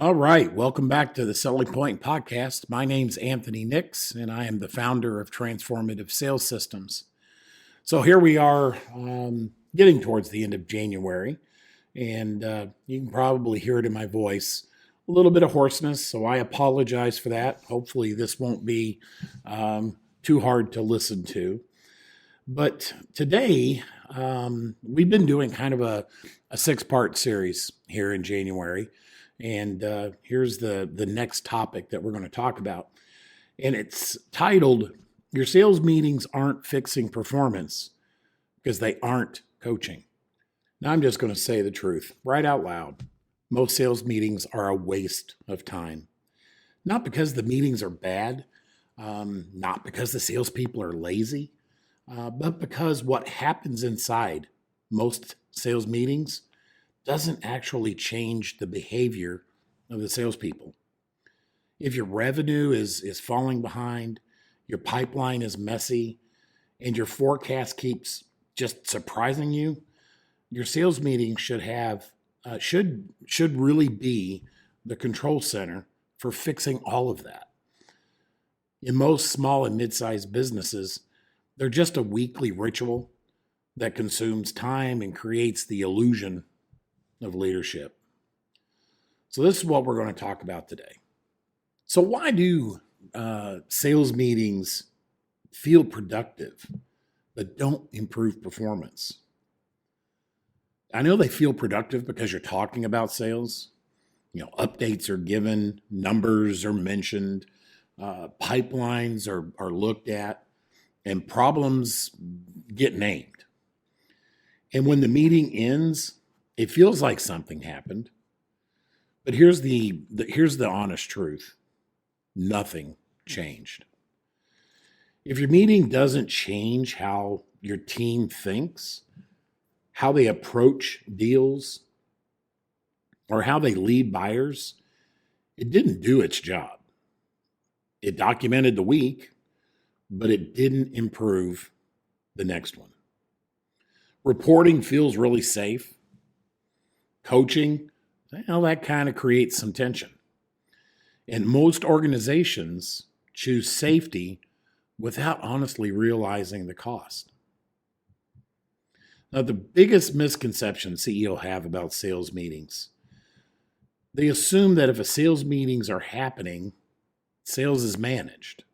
All right, welcome back to the Selling Point Podcast. My name's Anthony Nix, and I am the founder of Transformative Sales Systems. So here we are getting towards the end of January, and you can probably hear it in my voice, a little bit of hoarseness, so I apologize for that. Hopefully this won't be too hard to listen to. But today, we've been doing kind of a six-part series here in January. And here's the next topic that we're going to talk about. And it's titled, Your Sales Meetings Aren't Fixing Performance because They Aren't Coaching. Now, I'm just going to say the truth right out loud. Most sales meetings are a waste of time. Not because the meetings are bad, not because the salespeople are lazy, but because what happens inside most sales meetings doesn't actually change the behavior of the salespeople. If your revenue is falling behind, your pipeline is messy, and your forecast keeps just surprising you, your sales meeting should really be the control center for fixing all of that. In most small and mid-sized businesses, they're just a weekly ritual that consumes time and creates the illusion of leadership. So this is what we're going to talk about today. So why do sales meetings feel productive but don't improve performance? I know they feel productive because you're talking about sales. Updates are given, numbers are mentioned, pipelines are looked at, and problems get named. And when the meeting ends, it feels like something happened, but here's the honest truth. Nothing changed. If your meeting doesn't change how your team thinks, how they approach deals, or how they lead buyers, it didn't do its job. It documented the week, but it didn't improve the next one. Reporting feels really safe. Coaching, that kind of creates some tension. And most organizations choose safety without honestly realizing the cost. Now, the biggest misconception CEOs have about sales meetings, they assume that if a sales meetings are happening, sales is managed.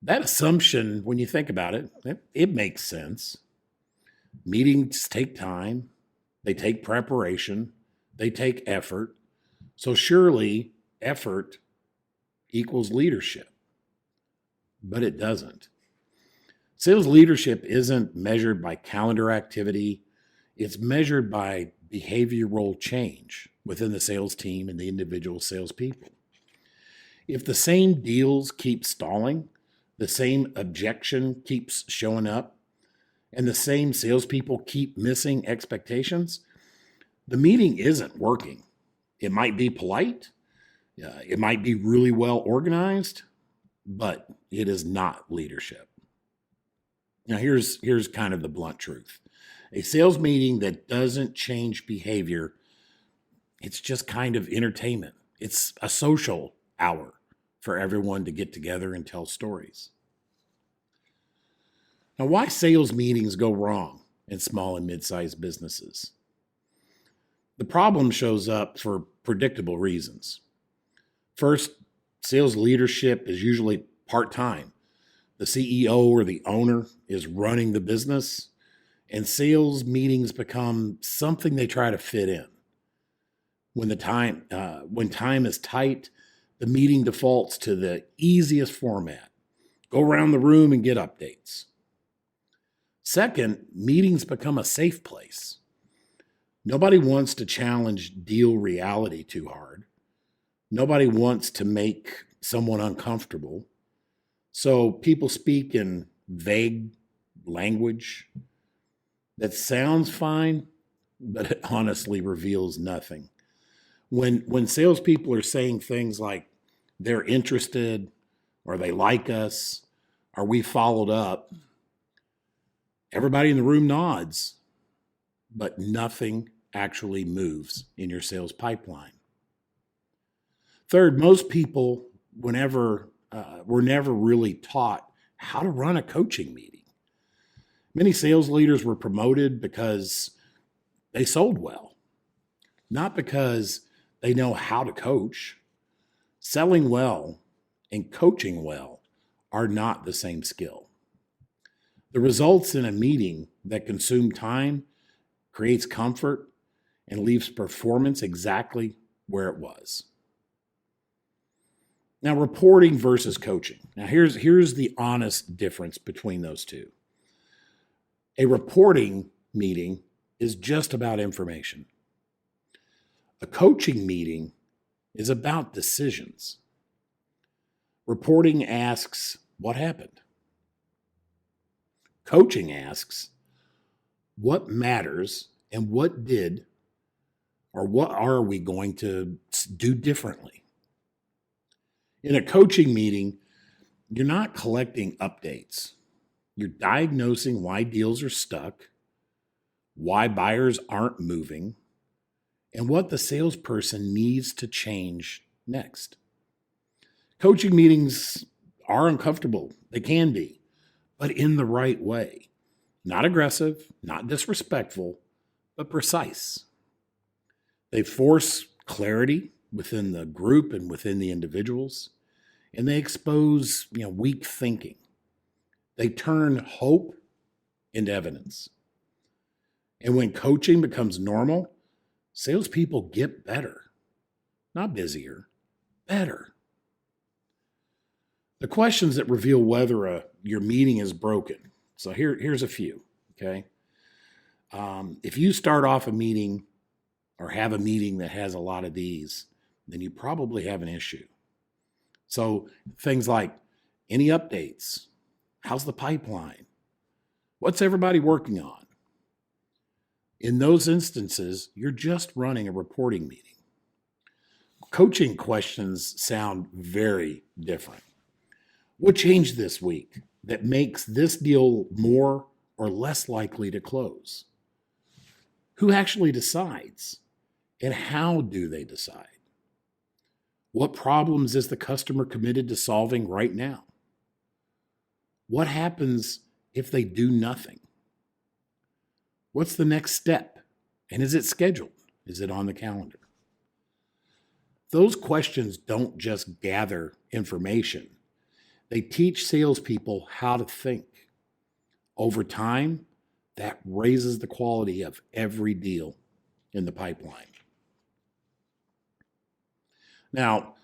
That assumption, when you think about it, it makes sense. Meetings take time. They take preparation, they take effort. So surely effort equals leadership, but it doesn't. Sales leadership isn't measured by calendar activity. It's measured by behavioral change within the sales team and the individual salespeople. If the same deals keep stalling, the same objection keeps showing up, and the same salespeople keep missing expectations, the meeting isn't working. It might be polite, it might be really well organized, but it is not leadership. Now, here's kind of the blunt truth. A sales meeting that doesn't change behavior, it's just kind of entertainment. It's a social hour for everyone to get together and tell stories. Now, why sales meetings go wrong in small and mid-sized businesses? The problem shows up for predictable reasons. First, sales leadership is usually part-time. The CEO or the owner is running the business, and sales meetings become something they try to fit in. When time is tight, the meeting defaults to the easiest format. Go around the room and get updates. Second, meetings become a safe place. Nobody wants to challenge deal reality too hard. Nobody wants to make someone uncomfortable. So people speak in vague language that sounds fine, but it honestly reveals nothing. When salespeople are saying things like they're interested, or they like us, or we followed up, everybody in the room nods, but nothing actually moves in your sales pipeline. Third, most people, were never really taught how to run a coaching meeting. Many sales leaders were promoted because they sold well, not because they know how to coach. Selling well and coaching well are not the same skill. The results in a meeting that consume time, creates comfort, and leaves performance exactly where it was. Now, reporting versus coaching. Now, here's the honest difference between those two. A reporting meeting is just about information. A coaching meeting is about decisions. Reporting asks, what happened? Coaching asks, what matters and what are we going to do differently? In a coaching meeting, you're not collecting updates. You're diagnosing why deals are stuck, why buyers aren't moving, and what the salesperson needs to change next. Coaching meetings are uncomfortable. They can be, but in the right way. Not aggressive, not disrespectful, but precise. They force clarity within the group and within the individuals, and they expose, weak thinking. They turn hope into evidence. And when coaching becomes normal, salespeople get better, not busier, better. The questions that reveal whether your meeting is broken. So here's a few, okay? If you start off a meeting or have a meeting that has a lot of these, then you probably have an issue. So things like, any updates? How's the pipeline? What's everybody working on? In those instances, you're just running a reporting meeting. Coaching questions sound very different. What changed this week that makes this deal more or less likely to close? Who actually decides? And how do they decide? What problems is the customer committed to solving right now? What happens if they do nothing? What's the next step? And is it scheduled? Is it on the calendar? Those questions don't just gather information. They teach salespeople how to think. Over time, that raises the quality of every deal in the pipeline. Now,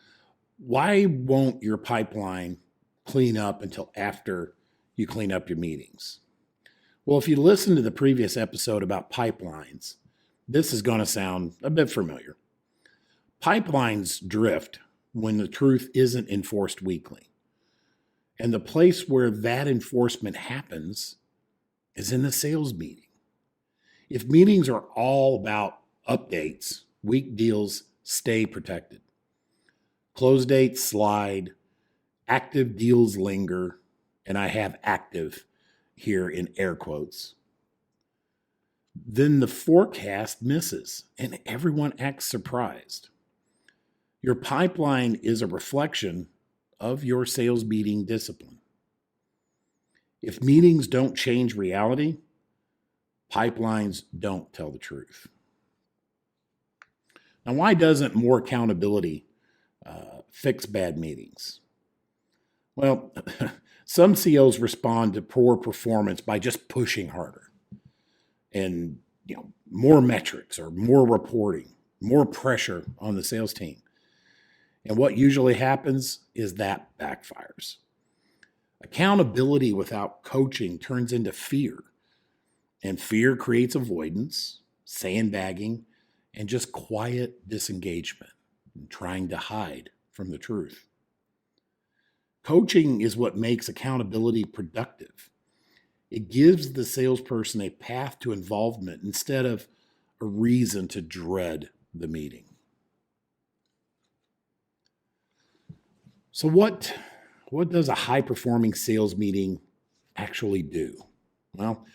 why won't your pipeline clean up until after you clean up your meetings? Well, if you listen to the previous episode about pipelines, this is going to sound a bit familiar. Pipelines drift when the truth isn't enforced weekly. And the place where that enforcement happens is in the sales meeting. If meetings are all about updates, weak deals stay protected. Close dates slide, active deals linger, and I have active here in air quotes. Then the forecast misses and everyone acts surprised. Your pipeline is a reflection of your sales meeting discipline. If meetings don't change reality, pipelines don't tell the truth. Now, why doesn't more accountability fix bad meetings? Well, some CEOs respond to poor performance by just pushing harder and more metrics or more reporting, more pressure on the sales team. And what usually happens is that backfires. Accountability without coaching turns into fear, and fear creates avoidance, sandbagging, and just quiet disengagement and trying to hide from the truth. Coaching is what makes accountability productive. It gives the salesperson a path to involvement instead of a reason to dread the meeting. So what does a high-performing sales meeting actually do? Well,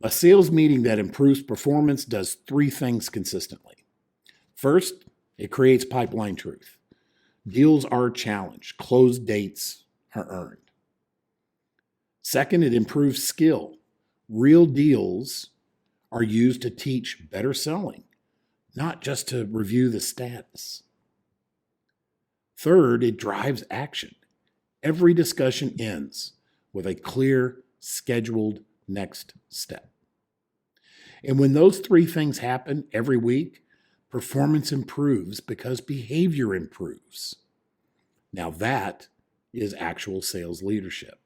a sales meeting that improves performance does three things consistently. First, it creates pipeline truth. Deals are challenged. Closed dates are earned. Second, it improves skill. Real deals are used to teach better selling, not just to review the status. Third, it drives action. Every discussion ends with a clear, scheduled next step. And when those three things happen every week, performance improves because behavior improves. Now that is actual sales leadership.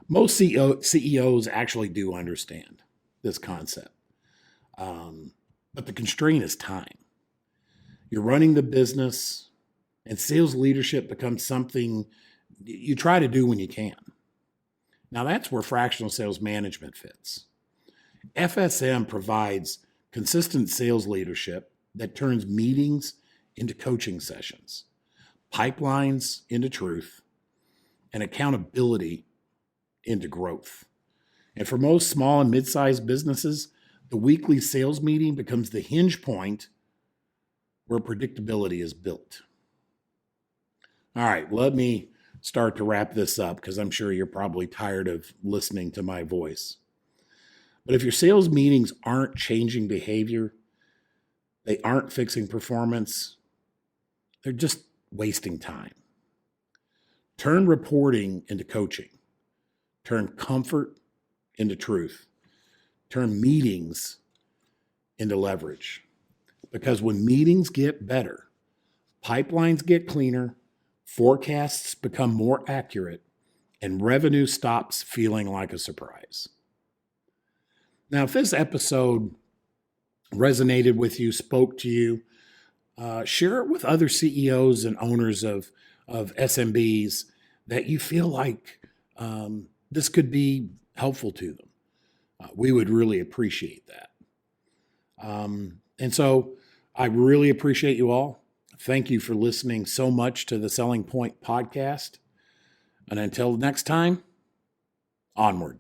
Most CEOs actually do understand this concept, but the constraint is time. You're running the business, and sales leadership becomes something you try to do when you can. Now that's where fractional sales management fits. FSM provides consistent sales leadership that turns meetings into coaching sessions, pipelines into truth, and accountability into growth. And for most small and mid-sized businesses, the weekly sales meeting becomes the hinge point where predictability is built. All right, let me start to wrap this up because I'm sure you're probably tired of listening to my voice. But if your sales meetings aren't changing behavior, they aren't fixing performance, they're just wasting time. Turn reporting into coaching. Turn comfort into truth. Turn meetings into leverage. Because when meetings get better, pipelines get cleaner, forecasts become more accurate, and revenue stops feeling like a surprise. Now, if this episode resonated with you, spoke to you, share it with other CEOs and owners of SMBs that you feel like this could be helpful to them. We would really appreciate that. And so I really appreciate you all. Thank you for listening so much to the Selling Point podcast. And until next time, onward.